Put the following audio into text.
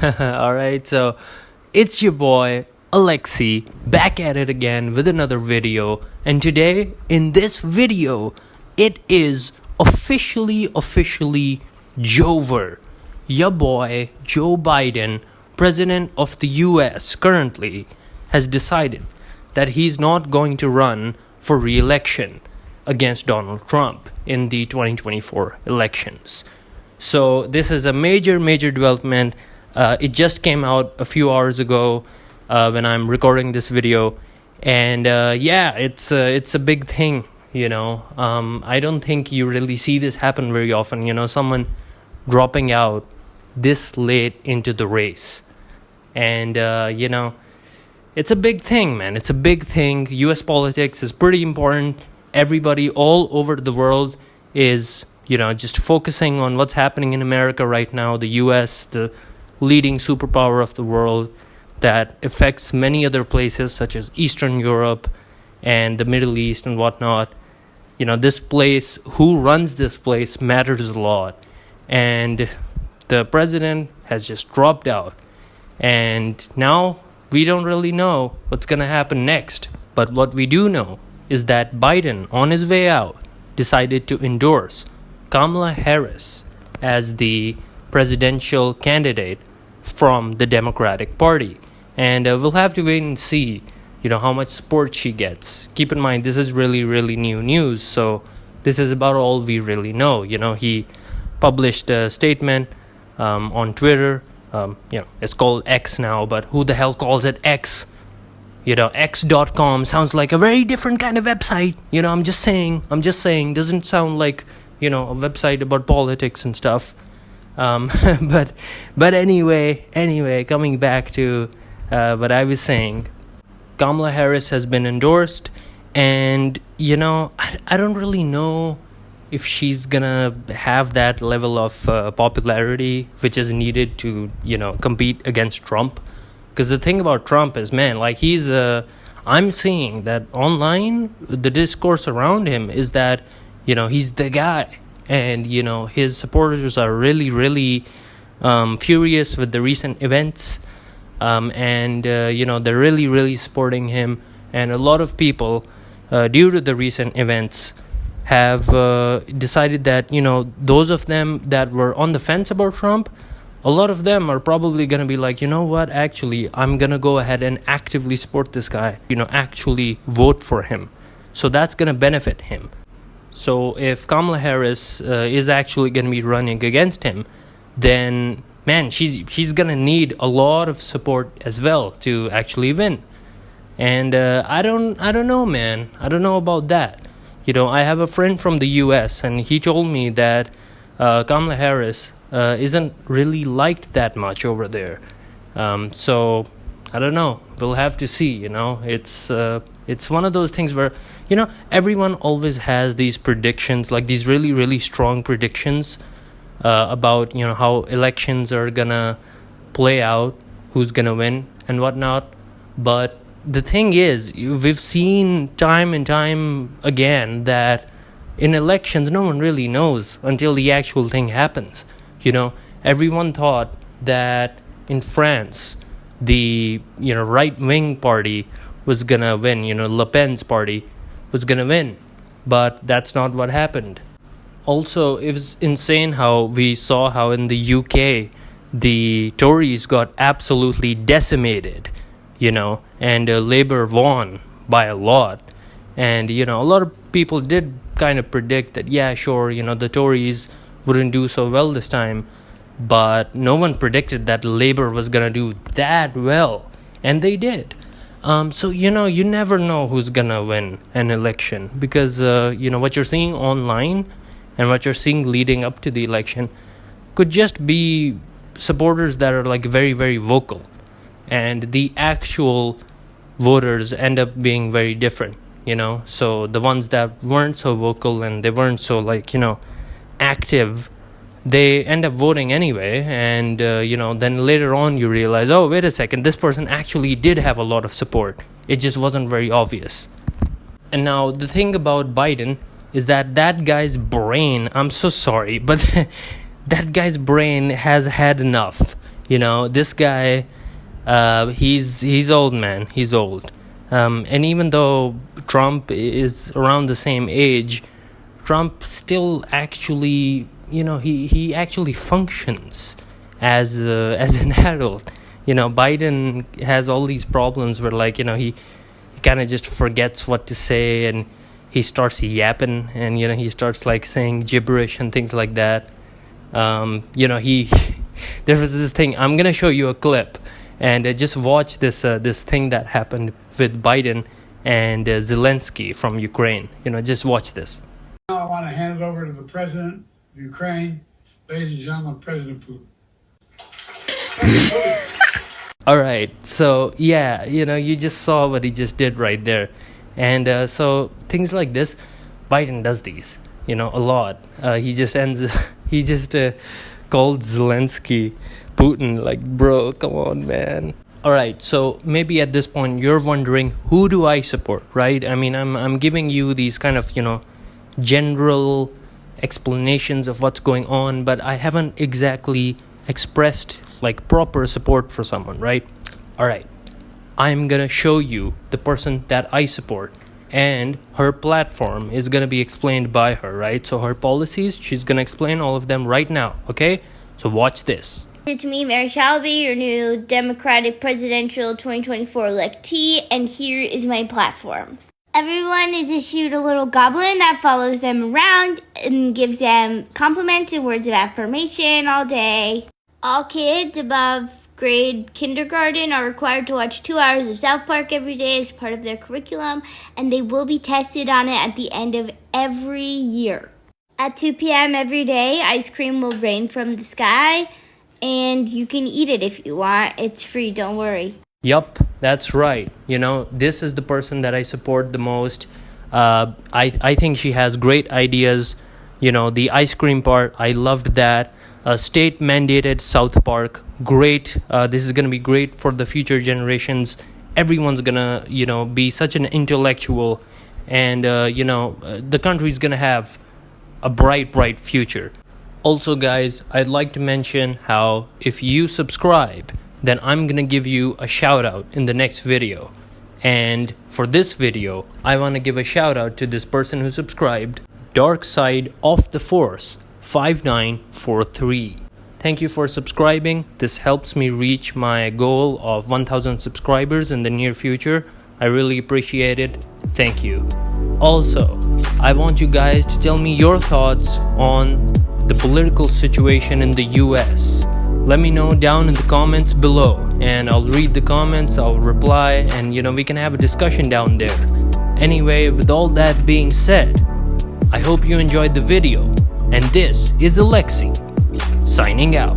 Alright, so it's your boy Alexi back at it again with another video. And today, in this video, it is officially Jover. Your boy Joe Biden, president of the US currently, has decided that he's not going to run for re-election against Donald Trump in the 2024 elections. So this is a major development. It just came out a few hours ago when I'm recording this video, and it's a big thing. I don't think you really see this happen very often. Someone dropping out this late into the race, and it's a big thing, man. It's a big thing. U.S. politics is pretty important. Everybody all over the world is just focusing on what's happening in America right now, the U.S., the leading superpower of the world that affects many other places such as Eastern Europe and the Middle East and whatnot. This place, who runs this place matters a lot. And the president has just dropped out. And now we don't really know what's going to happen next. But what we do know is that Biden, on his way out, decided to endorse Kamala Harris as the presidential candidate from the Democratic Party. And we'll have to wait and see, how much support she gets. Keep in mind, this is really new news, so this is about all we really know. He published a statement on Twitter. It's called X now, but who the hell calls it X? X.com sounds like a very different kind of website. I'm just saying, doesn't sound like a website about politics and stuff. But anyway, coming back to what I was saying, Kamala Harris has been endorsed, and I don't really know if she's gonna have that level of popularity which is needed to compete against Trump. Because the thing about Trump is, man, I'm seeing that online, the discourse around him is that he's the guy, and his supporters are really furious with the recent events, and they're really supporting him. And a lot of people, due to the recent events, have decided that those of them that were on the fence about Trump, a lot of them are probably going to be like, what, actually, I'm going to go ahead and actively support this guy, actually vote for him. So that's going to benefit him. So if Kamala Harris is actually going to be running against him, then, man, she's going to need a lot of support as well to actually win. And I don't know, man. I don't know about that. I have a friend from the US, and he told me that Kamala Harris isn't really liked that much over there. So I don't know. We'll have to see. It's one of those things where everyone always has these predictions, like these really strong predictions about how elections are gonna play out, who's gonna win and whatnot. But the thing is, we've seen time and time again that in elections no one really knows until the actual thing happens. Everyone thought that in France, the right-wing party was gonna win. Le Pen's party was gonna win, but that's not what happened. Also, it was insane how we saw how in the UK the Tories got absolutely decimated, and Labour won by a lot. And a lot of people did kind of predict that, yeah, sure, the Tories wouldn't do so well this time, but no one predicted that Labour was gonna do that well, and they did. So you never know who's gonna win an election, because what you're seeing online and what you're seeing leading up to the election could just be supporters that are very vocal, and the actual voters end up being very different. So the ones that weren't so vocal and they weren't so active, they end up voting anyway. And then later on you realize, oh, wait a second, this person actually did have a lot of support, it just wasn't very obvious. And now the thing about Biden is that guy's brain, I'm so sorry, but that guy's brain has had enough. You know, this guy, he's old, man. He's old. And even though Trump is around the same age, Trump still actually, you know, he actually functions as an adult. You know, Biden has all these problems where, like, you know, he kind of just forgets what to say, and he starts yapping, and, you know, he starts like saying gibberish and things like that. You know, there was this thing. I'm gonna show you a clip, and just watch this thing that happened with Biden and Zelensky from Ukraine. You know, just watch this. Now I want to hand it over to the president of Ukraine, ladies and gentlemen, President Putin. All right, so yeah, you know, you just saw what he just did right there. And so things like this, Biden does these, you know, a lot. He just called Zelensky Putin, like, bro, come on, man. All right, so maybe at this point you're wondering, who do I support, right? I mean, I'm giving you these kind of, you know, general explanations of what's going on, but I haven't exactly expressed like proper support for someone, right? All right, I'm gonna show you the person that I support, and her platform is gonna be explained by her, right? So her policies, she's gonna explain all of them right now, okay? So watch this. It's me, Mary Shelby, your new Democratic presidential 2024 electee, and here is my platform. Everyone is issued a little goblin that follows them around and gives them compliments and words of affirmation all day. All kids above grade kindergarten are required to watch 2 hours of South Park every day as part of their curriculum, and they will be tested on it at the end of every year. At 2 p.m. every day, ice cream will rain from the sky, and you can eat it if you want. It's free, don't worry. Yup, that's right. You know, this is the person that I support the most. I think she has great ideas. You know, the ice cream part, I loved that. State mandated South Park, great. This is going to be great for the future generations. Everyone's going to, you know, be such an intellectual, and, you know, the country's going to have a bright future. Also, guys, I'd like to mention how if you subscribe, then I'm going to give you a shout out in the next video. And for this video, I want to give a shout out to this person who subscribed, Dark Side of the Force 5943. Thank you for subscribing. This helps me reach my goal of 1,000 subscribers in the near future. I really appreciate it. Thank you. Also, I want you guys to tell me your thoughts on the political situation in the US. Let me know down in the comments below, and I'll read the comments, I'll reply, and, you know, we can have a discussion down there. Anyway, with all that being said, I hope you enjoyed the video, and this is Alexi, signing out.